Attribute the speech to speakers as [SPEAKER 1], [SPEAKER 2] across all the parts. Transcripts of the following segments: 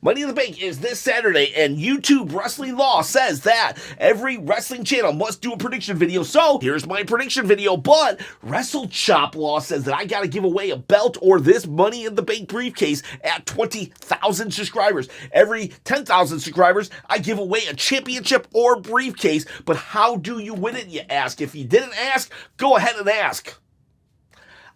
[SPEAKER 1] Money in the Bank is this Saturday, and YouTube Wrestling Law says that every wrestling channel must do a prediction video. So here's my prediction video, but Wrestlechop Law says that I gotta give away a belt or this Money in the Bank briefcase at 20,000 subscribers. Every 10,000 subscribers, I give away a championship or briefcase. But how do you win it, you ask? If you didn't ask, go ahead and ask.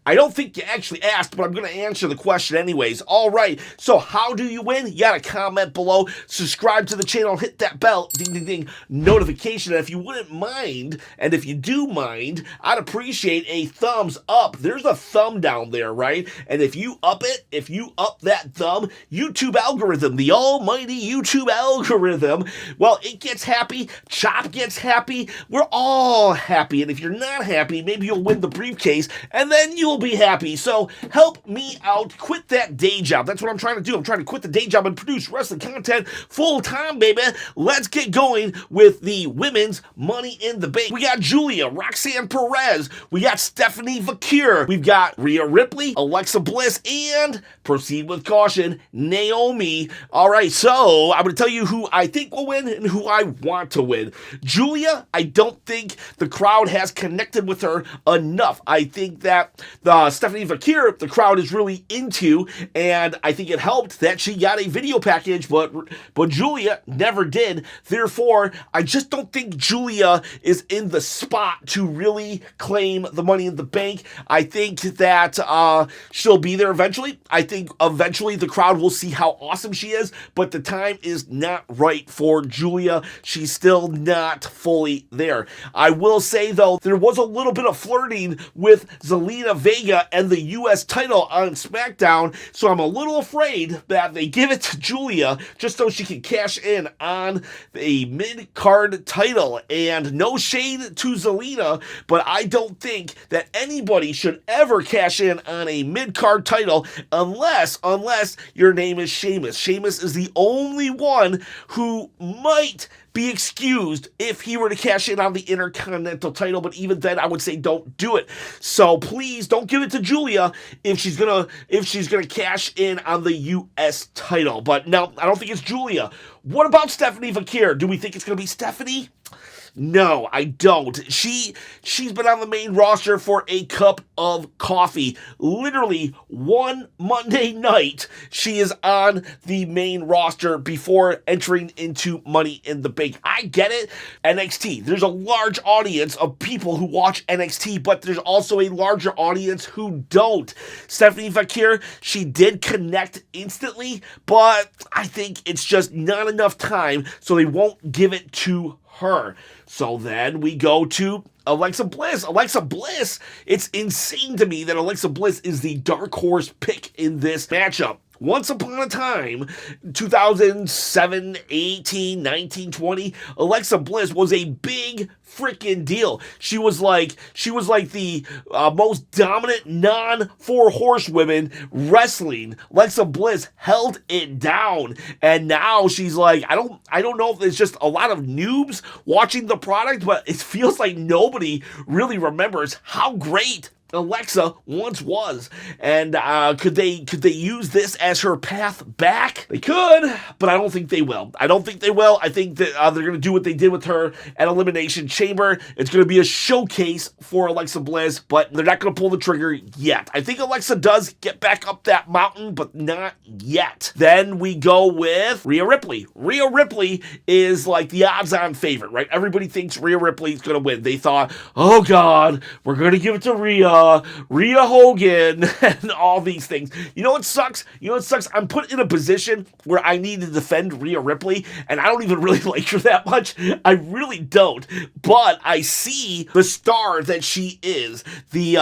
[SPEAKER 1] I don't think you actually asked, but I'm going to answer the question anyways. All right, so how do you win? You got to comment below, subscribe to the channel, hit that bell, ding, ding, ding, notification. And if you wouldn't mind, and if you do mind, I'd appreciate a thumbs up. There's a thumb down there, right? And if you up it, if you up that thumb, YouTube algorithm, the almighty YouTube algorithm, well, it gets happy, Chop gets happy, we're all happy. And if you're not happy, maybe you'll win the briefcase, and then you'll be happy. So help me out, quit that day job. That's what I'm trying to do. I'm trying to quit the day job and produce wrestling content full time, baby. Let's get going with the women's Money in the Bank. We got Julia, Roxanne Perez, we got Stephanie Vakir, we've got Rhea Ripley, Alexa Bliss, and proceed with caution, Naomi. All right, so I'm going to tell you who I think will win and who I want to win. Julia, I don't think the crowd has connected with her enough. I think that Stephanie Vakir, the crowd is really into, and I think it helped that she got a video package, but Julia never did. Therefore, I just don't think Julia is in the spot to really claim the Money in the Bank. I think that she'll be there eventually. I think eventually the crowd will see how awesome she is, but the time is not right for Julia. She's still not fully there. I will say, though, there was a little bit of flirting with Zelina Vega and the U.S. title on Smackdown, so I'm a little afraid that they give it to Julia just so she can cash in on a mid-card title. And no shade to Zelina, but I don't think that anybody should ever cash in on a mid-card title unless your name is Sheamus. Sheamus is the only one who might be excused if he were to cash in on the Intercontinental title, but even then I would say don't do it. So please don't give it to Julia if she's gonna cash in on the US title. But no, I don't think it's Julia. What about Stephanie Vakir? Do we think it's gonna be Stephanie? No, I don't. She's been on the main roster for a cup of coffee. Literally one Monday night, she is on the main roster before entering into Money in the Bank. I get it. NXT. There's a large audience of people who watch NXT, but there's also a larger audience who don't. Stephanie Vakir, she did connect instantly, but I think it's just not enough time, so they won't give it to her. So then we go to Alexa Bliss. Alexa Bliss, it's insane to me that Alexa Bliss is the dark horse pick in this matchup. Once upon a time, 2007, 18, 19, 20, Alexa Bliss was a big freaking deal. She was like the most dominant non-four horsewomen wrestling. Alexa Bliss held it down, and now she's like, I don't know if it's just a lot of noobs watching the product, but it feels like nobody really remembers how great Alexa once was. And could they use this as her path back? They could, but I don't think they will. I think that they're going to do what they did with her at Elimination Chamber. It's going to be a showcase for Alexa Bliss, but they're not going to pull the trigger yet. I think Alexa does get back up that mountain, but not yet. Then we go with Rhea Ripley. Rhea Ripley is like the odds-on favorite, right? Everybody thinks Rhea Ripley is going to win. They thought, oh God, we're going to give it to Rhea Hogan, and all these things. You know what sucks? I'm put in a position where I need to defend Rhea Ripley, and I don't even really like her that much. I really don't. But I see the star that she is, the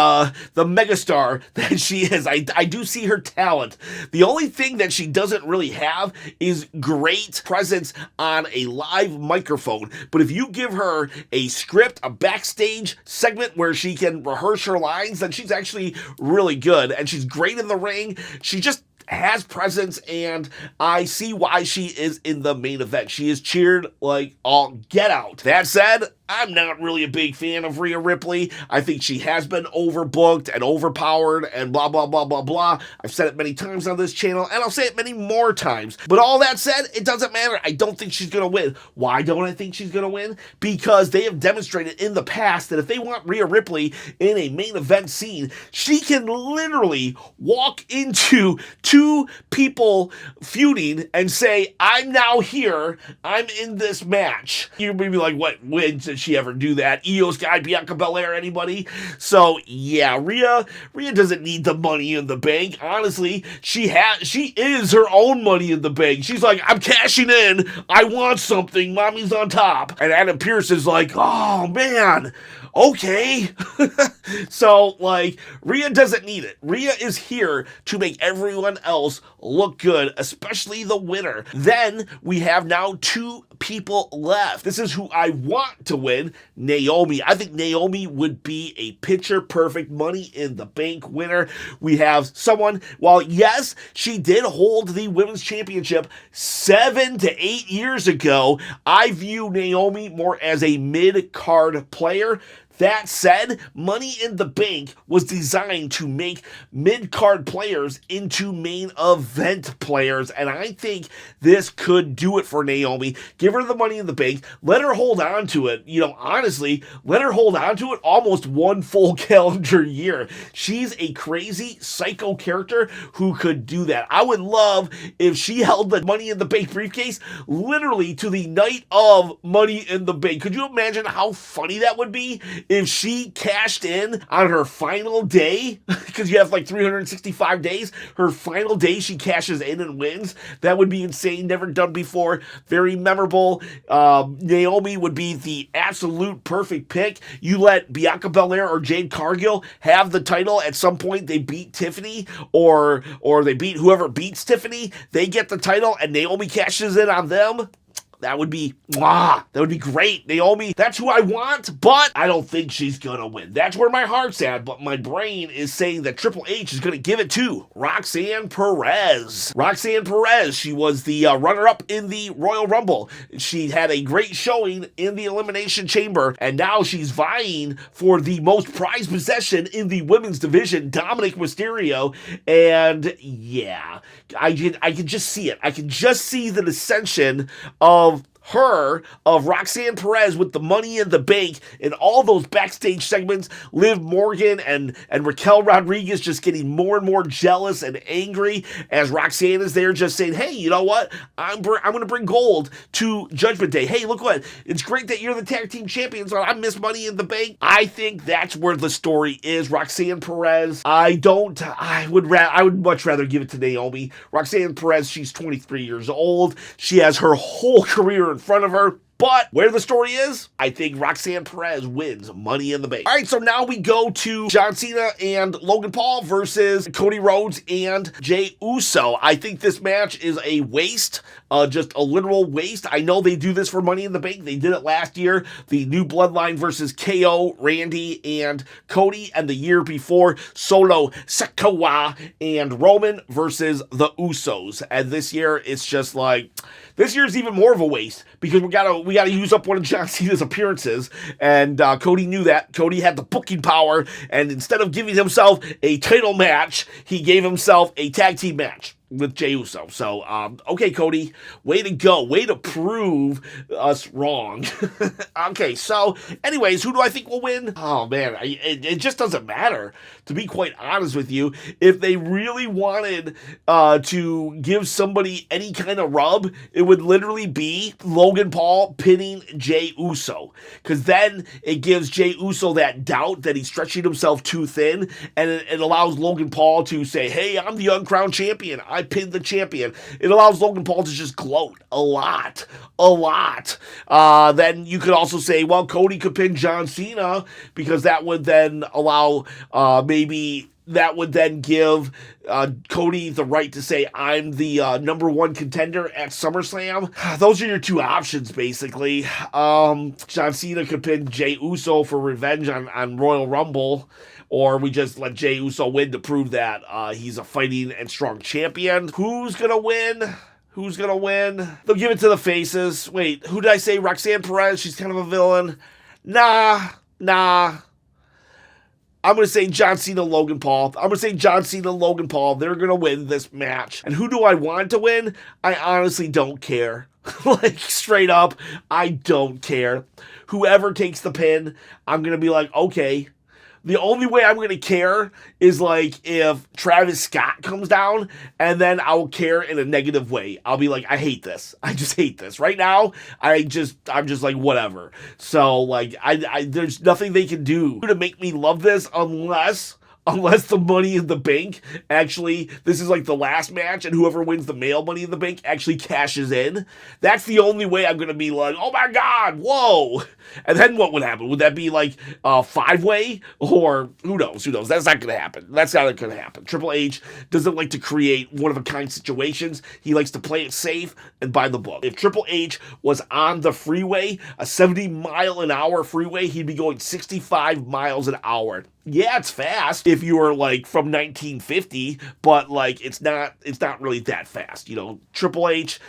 [SPEAKER 1] megastar that she is. I do see her talent. The only thing that she doesn't really have is great presence on a live microphone. But if you give her a script, a backstage segment where she can rehearse her lines, then she's actually really good, and she's great in the ring. She just has presence, and I see why she is in the main event. She is cheered like all get out. That said, I'm not really a big fan of Rhea Ripley. I think she has been overbooked and overpowered and blah, blah, blah, blah, blah. I've said it many times on this channel, and I'll say it many more times. But all that said, it doesn't matter. I don't think she's going to win. Why don't I think she's going to win? Because they have demonstrated in the past that if they want Rhea Ripley in a main event scene, she can literally walk into two people feuding and say, I'm now here. I'm in this match. You may be like, what, when did she ever do that? Io's guy, Bianca Belair, anybody? So, yeah, Rhea doesn't need the money in the bank. Honestly, she is her own money in the bank. She's like, I'm cashing in. I want something. Mommy's on top. And Adam Pearce is like, oh, man. Okay. So, like, Rhea doesn't need it. Rhea is here to make everyone else look good, especially the winner. Then we have now two people left. This is who I want to win, Naomi. I think Naomi would be a picture-perfect Money in the Bank winner. We have someone, while yes, she did hold the Women's Championship 7 to 8 years ago, I view Naomi more as a mid-card player. That said, Money in the Bank was designed to make mid-card players into main event players, and I think this could do it for Naomi. Give her the Money in the Bank. Let her hold on to it. You know, honestly, let her hold on to it almost one full calendar year. She's a crazy psycho character who could do that. I would love if she held the Money in the Bank briefcase literally to the night of Money in the Bank. Could you imagine how funny that would be? If she cashed in on her final day, because you have like 365 days, her final day she cashes in and wins, that would be insane, never done before, very memorable. Naomi would be the absolute perfect pick. You let Bianca Belair or Jade Cargill have the title at some point, they beat Tiffany, or they beat whoever beats Tiffany, they get the title, and Naomi cashes in on them. That would be great. Naomi, that's who I want, but I don't think she's going to win. That's where my heart's at, but my brain is saying that Triple H is going to give it to Roxanne Perez. Roxanne Perez, she was the runner-up in the Royal Rumble. She had a great showing in the Elimination Chamber, and now she's vying for the most prized possession in the women's division, Dominic Mysterio, and yeah, I can just see it. I can just see the ascension of Roxanne Perez with the Money in the Bank and all those backstage segments, Liv Morgan and Raquel Rodriguez just getting more and more jealous and angry as Roxanne is there just saying, hey, you know what? I'm going to bring gold to Judgment Day. Hey, look what? It's great that you're the tag team champions, so I miss Money in the Bank. I think that's where the story is. Roxanne Perez, I would much rather give it to Naomi. Roxanne Perez, she's 23 years old. She has her whole career in front of her. But where the story is, I think Roxanne Perez wins Money in the Bank. All right, so now we go to John Cena and Logan Paul versus Cody Rhodes and Jey Uso. I think this match is a waste, just a literal waste. I know they do this for Money in the Bank. They did it last year. The New Bloodline versus KO, Randy, and Cody. And the year before, Solo Sikoa and Roman versus the Usos. And this year, it's just like... This year's even more of a waste because we gotta use up one of John Cena's appearances, and Cody knew that. Cody had the booking power, and instead of giving himself a title match, he gave himself a tag team match with Jey Uso. So, okay, Cody, way to go. Way to prove us wrong. Okay, so, anyways, who do I think will win? Oh, man, it just doesn't matter, to be quite honest with you. If they really wanted to give somebody any kind of rub, it would literally be Logan Paul pinning Jey Uso. Because then it gives Jey Uso that doubt that he's stretching himself too thin, and it allows Logan Paul to say, hey, I'm the uncrowned champion. I pinned the champion. It allows Logan Paul to just gloat a lot. Then you could also say, well, Cody could pin John Cena because that would then allow that would then give Cody the right to say, I'm the number one contender at SummerSlam. Those are your two options, basically. John Cena could pin Jey Uso for revenge on Royal Rumble. Or we just let Jey Uso win to prove that he's a fighting and strong champion. Who's going to win? They'll give it to the faces. Wait, who did I say? Roxanne Perez, she's kind of a villain. Nah. I'm going to say John Cena, Logan Paul. I'm going to say John Cena, Logan Paul. They're going to win this match. And who do I want to win? I honestly don't care. Like, straight up, I don't care. Whoever takes the pin, I'm going to be like, okay. The only way I'm going to care is, like, if Travis Scott comes down, and then I'll care in a negative way. I'll be like, I hate this. I just hate this. Right now, I'm just like, whatever. So, like, there's nothing they can do to make me love this unless the Money in the Bank actually, this is like the last match, and whoever wins the male Money in the Bank actually cashes in. That's the only way I'm going to be like, oh my God, whoa. And then what would happen? Would that be like a 5-way? Or who knows? That's not going to happen. That's not going to happen. Triple H doesn't like to create one-of-a-kind situations. He likes to play it safe and by the book. If Triple H was on the freeway, a 70-mile-an-hour freeway, he'd be going 65 miles an hour. Yeah, it's fast if you were like from 1950, but like it's not really that fast. Triple H,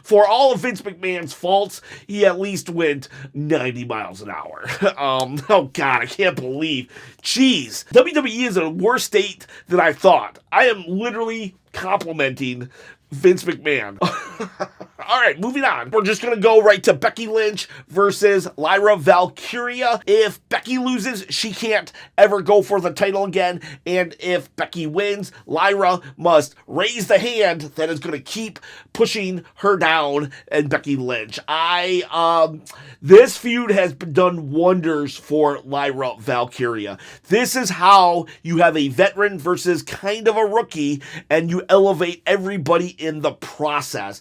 [SPEAKER 1] for all of Vince McMahon's faults, he at least went 90 miles an hour. Oh God, I can't believe. Jeez, WWE is in a worse state than I thought. I am literally complimenting Vince McMahon. All right, moving on. We're just going to go right to Becky Lynch versus Lyra Valkyria. If Becky loses, she can't ever go for the title again. And if Becky wins, Lyra must raise the hand that is going to keep pushing her down and Becky Lynch. This feud has done wonders for Lyra Valkyria. This is how you have a veteran versus kind of a rookie, and you elevate everybody in the process.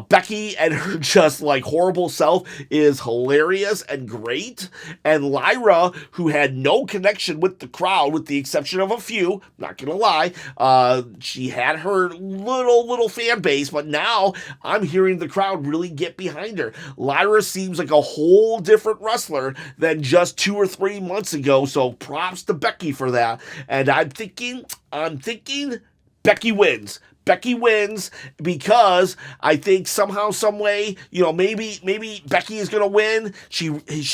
[SPEAKER 1] Becky and her just like horrible self is hilarious and great. And Lyra, who had no connection with the crowd, with the exception of a few, not gonna lie, she had her little fan base, but now I'm hearing the crowd really get behind her. Lyra seems like a whole different wrestler than just 2 or 3 months ago, so props to Becky for that. And I'm thinking Becky wins. Becky wins because I think somehow, some way, maybe Becky is going to win. She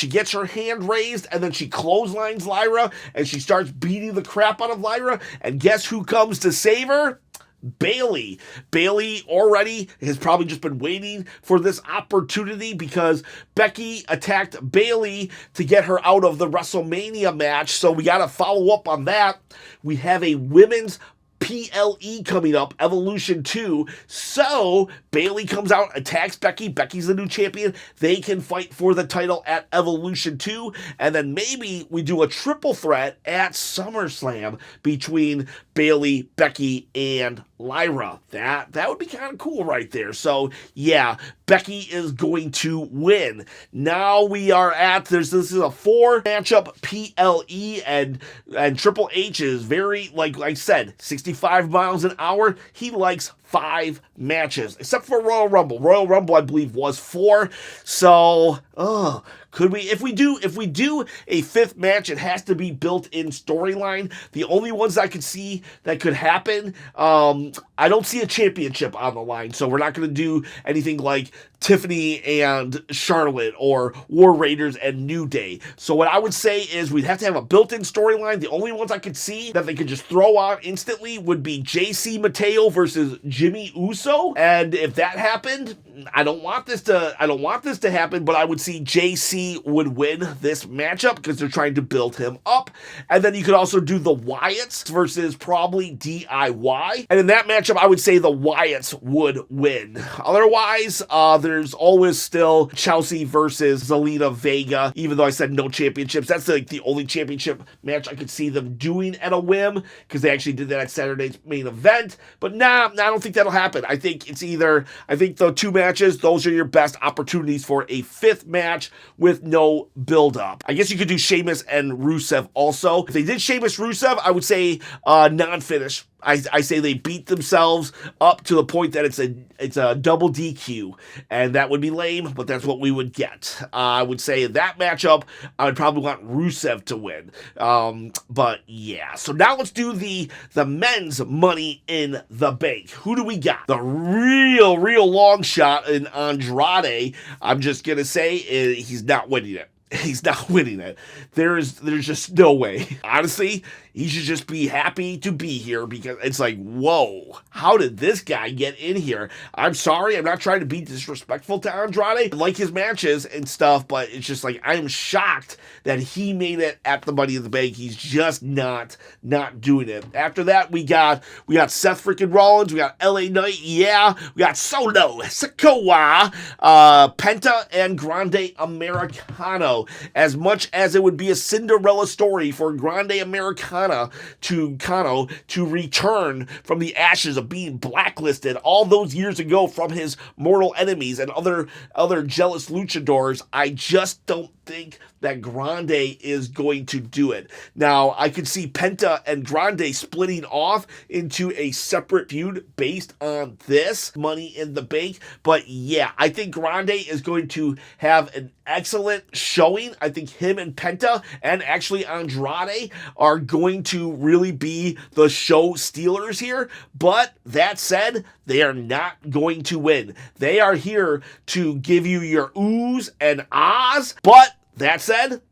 [SPEAKER 1] gets her hand raised, and then she clotheslines Lyra, and she starts beating the crap out of Lyra. And guess who comes to save her? Bayley. Bayley already has probably just been waiting for this opportunity because Becky attacked Bayley to get her out of the WrestleMania match. So we got to follow up on that. We have a women's PLE coming up, Evolution 2. So Bayley comes out, attacks Becky. Becky's the new champion. They can fight for the title at Evolution 2. And then maybe we do a triple threat at SummerSlam between Bayley, Becky, and Lyra. That would be kind of cool right there. So yeah, Becky is going to win. Now we are at, this is a 4 matchup PLE, and Triple H is very, like I said, 65 miles an hour. He likes 5 matches, except for Royal Rumble. Royal Rumble, I believe, was 4. So, could we, if we do a 5th match, it has to be built-in storyline. The only ones I could see that could happen, I don't see a championship on the line, so we're not going to do anything like Tiffany and Charlotte or War Raiders and New Day. So what I would say is we'd have to have a built-in storyline. The only ones I could see that they could just throw on instantly would be JC Mateo versus Jimmy Uso. And if that happened, I don't want this to happen, but I would see JC would win this matchup because they're trying to build him up. And then you could also do the Wyatts versus probably DIY. And in that matchup, I would say the Wyatts would win. Otherwise, there's always still Chelsea versus Zelina Vega, even though I said no championships. That's like the only championship match I could see them doing at a whim, because they actually did that at Saturday's main event. But nah, I don't think that'll happen. I think the 2 matches, those are your best opportunities for a 5th match with no build-up. I guess you could do Sheamus and Rusev also. If they did Sheamus Rusev, I would say non-finish. I say they beat themselves up to the point that it's a double DQ, and that would be lame, but that's what we would get. I would say in that matchup, I would probably want Rusev to win. But yeah, so now let's do the men's Money in the Bank. Who do we got? The real long shot in Andrade. I'm just gonna say he's not winning it. He's not winning it. There's just no way. Honestly, he should just be happy to be here, because it's like, whoa, how did this guy get in here? I'm sorry, I'm not trying to be disrespectful to Andrade. I like his matches and stuff, but it's just like, I'm shocked that he made it at the Money in the Bank. He's just not doing it. After that, we got Seth freaking Rollins, we got LA Knight, yeah, we got Solo Sikoa, Penta, and Grande Americano. As much as it would be a Cinderella story for Grande Americana to Kano to return from the ashes of being blacklisted all those years ago from his mortal enemies and other jealous luchadors, I just don't think that Grande is going to do it. Now, I could see Penta and Grande splitting off into a separate feud based on this Money in the Bank, but yeah, I think Grande is going to have an excellent showing. I think him and Penta and actually Andrade are going to really be the show stealers here, but that said, they are not going to win. They are here to give you your oohs and ahs, but that said,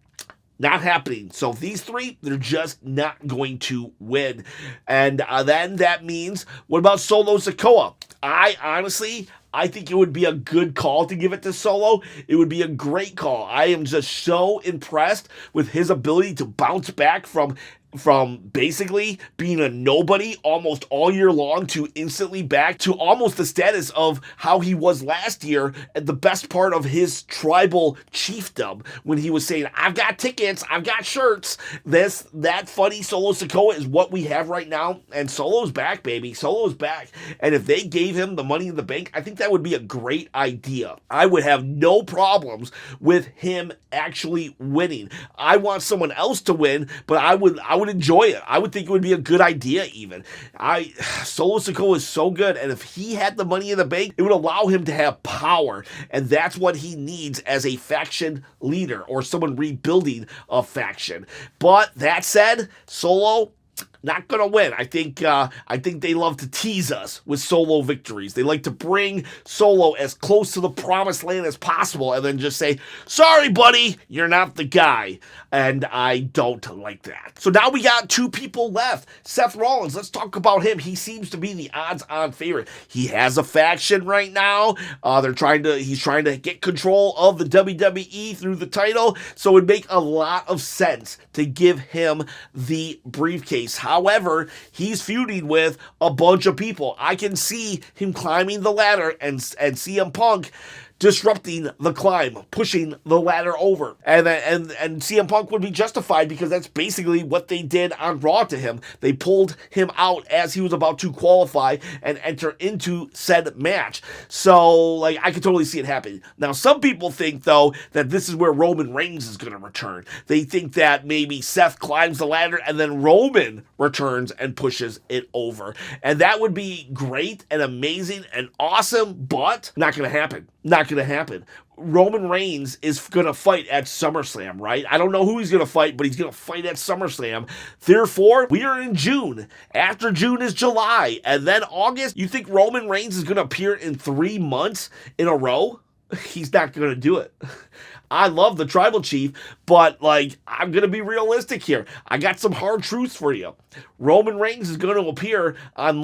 [SPEAKER 1] not happening. So these three, they're just not going to win. And then that means, what about Solo Sikoa? I think it would be a good call to give it to Solo. It would be a great call. I am just so impressed with his ability to bounce back from basically being a nobody almost all year long to instantly back to almost the status of how he was last year at the best part of his tribal chiefdom, when he was saying, I've got tickets, I've got shirts. That funny Solo Sikoa is what we have right now, and Solo's back, baby. Solo's back. And if they gave him the Money in the Bank, I think that would be a great idea. I would have no problems with him actually winning. I want someone else to win, but I would enjoy it. I would think it would be a good idea even. Solo Sikoa is so good, and if he had the Money in the Bank, it would allow him to have power, and that's what he needs as a faction leader or someone rebuilding a faction. But that said, Solo, not gonna win. I think they love to tease us with Solo victories. They like to bring Solo as close to the promised land as possible and then just say, sorry, buddy, you're not the guy. And I don't like that. So now we got two people left. Seth Rollins, let's talk about him. He seems to be the odds-on favorite. He has a faction right now. He's trying to get control of the WWE through the title. So it would make a lot of sense to give him the briefcase. However, he's feuding with a bunch of people. I can see him climbing the ladder and CM Punk disrupting the climb, pushing the ladder over. And CM Punk would be justified because that's basically what they did on Raw to him. They pulled him out as he was about to qualify and enter into said match. So, I could totally see it happening. Now, some people think, though, that this is where Roman Reigns is going to return. They think that maybe Seth climbs the ladder and then Roman returns and pushes it over. And that would be great and amazing and awesome, but not going to happen. Not going to happen. Roman Reigns is going to fight at SummerSlam, right? I don't know who he's going to fight, but he's going to fight at SummerSlam. Therefore, we are in June. After June is July. And then August, you think Roman Reigns is going to appear in 3 months in a row? He's not going to do it. I love the Tribal Chief, but, I'm going to be realistic here. I got some hard truths for you. Roman Reigns is going to appear on,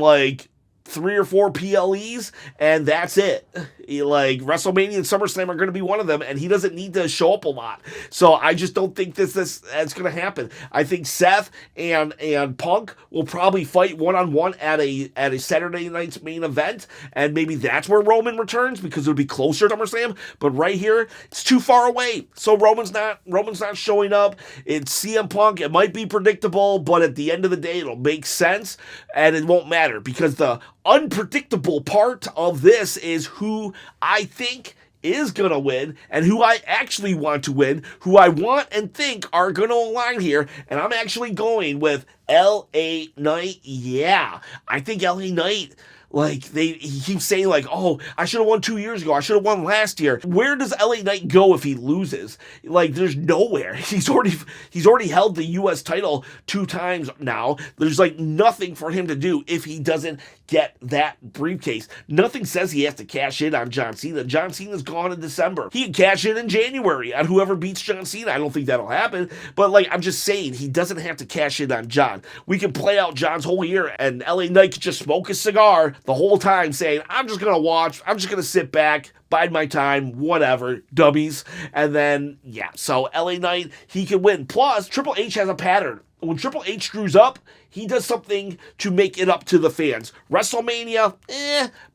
[SPEAKER 1] 3 or 4 PLEs, and that's it. WrestleMania and SummerSlam are going to be one of them, and he doesn't need to show up a lot. So I just don't think that's going to happen. I think Seth and Punk will probably fight one-on-one at a Saturday night's main event, and maybe that's where Roman returns because it'll be closer to SummerSlam. But right here, it's too far away. So Roman's not showing up. It's CM Punk. It might be predictable, but at the end of the day, it'll make sense, and it won't matter because the unpredictable part of this is who I think is going to win and who I actually want to win, who I want and think are going to align here. And I'm actually going with LA Knight. Yeah, I think LA Knight, like, he keeps saying, like, oh, I should have won 2 years ago. I should have won last year. Where does LA Knight go if he loses? Like, there's nowhere. He's already held the U.S. title 2 times now. There's, like, nothing for him to do if he doesn't get that briefcase. Nothing says he has to cash in on John Cena. John Cena's gone in December. He can cash in January on whoever beats John Cena. I don't think that'll happen. But, like, I'm just saying, he doesn't have to cash in on John. We can play out John's whole year, and LA Knight could just smoke a cigar the whole time saying, I'm just going to watch, I'm just going to sit back, bide my time, whatever, dummies. And then, yeah, so LA Knight, he can win. Plus, Triple H has a pattern. When Triple H screws up, he does something to make it up to the fans. WrestleMania,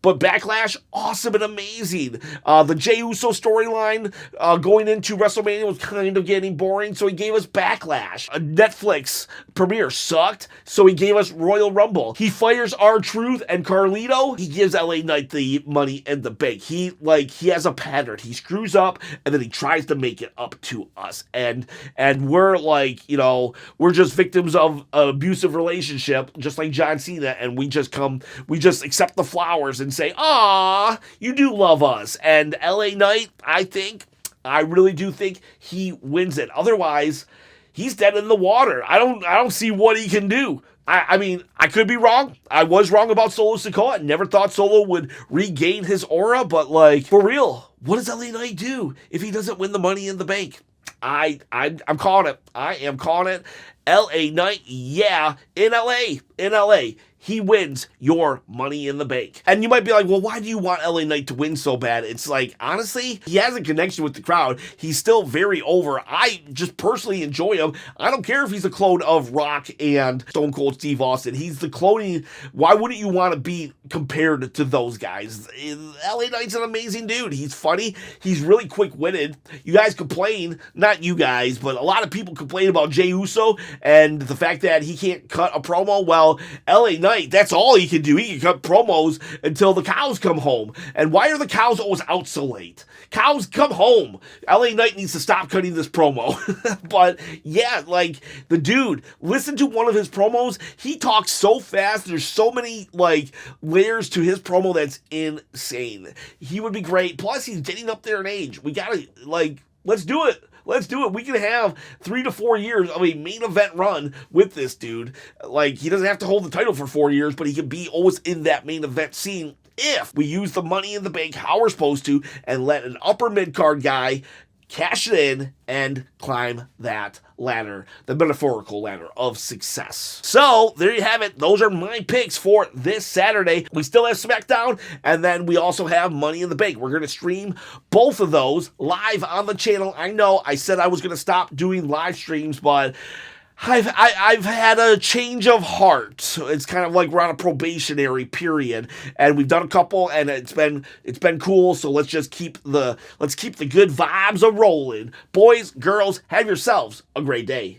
[SPEAKER 1] but Backlash, awesome and amazing. The Jey Uso storyline going into WrestleMania was kind of getting boring, so he gave us Backlash. A Netflix premiere sucked, so he gave us Royal Rumble. He fires R-Truth and Carlito, he gives LA Knight the Money in the Bank. He has a pattern. He screws up, and then he tries to make it up to us. And we're like, you know, we're just victims of an abusive relationship, just like John Cena, and we just accept the flowers and say, "Ah, you do love us." And LA Knight, I really do think he wins it. Otherwise, he's dead in the water. I don't see what he can do. I mean, I could be wrong. I was wrong about Solo Sikoa. I never thought Solo would regain his aura, but, like, for real, what does LA Knight do if he doesn't win the Money in the Bank? I'm calling it. I am calling it. LA Knight, yeah, in LA, he wins your Money in the Bank. And you might be like, well, why do you want LA Knight to win so bad? It's like, honestly, he has a connection with the crowd. He's still very over. I just personally enjoy him. I don't care if he's a clone of Rock and Stone Cold Steve Austin. He's the cloning. Why wouldn't you want to be compared to those guys? LA Knight's an amazing dude. He's funny. He's really quick-witted. You guys complain, not you guys, but a lot of people complain about Jey Uso and the fact that he can't cut a promo. Well, LA Knight, that's all he can do. He can cut promos until the cows come home. And why are the cows always out so late? Cows, come home. LA Knight needs to stop cutting this promo. But yeah, like, the dude, listen to one of his promos. He talks so fast. There's so many, like, layers to his promo that's insane. He would be great. Plus, he's getting up there in age. We gotta, like, let's do it. Let's do it. We can have 3 to 4 years of a main event run with this dude. Like, he doesn't have to hold the title for 4 years, but he can be always in that main event scene if we use the Money in the Bank how we're supposed to and let an upper mid-card guy cash it in and climb that ladder, the metaphorical ladder of success. So, there you have it. Those are my picks for this Saturday. We still have Smackdown, and then we also have Money in the Bank. We're going to stream both of those live on the channel. I know I said I was going to stop doing live streams, but I've had a change of heart. It's kind of like we're on a probationary period, and we've done a couple, and it's been cool. So let's keep the good vibes a rolling. Boys, girls, have yourselves a great day.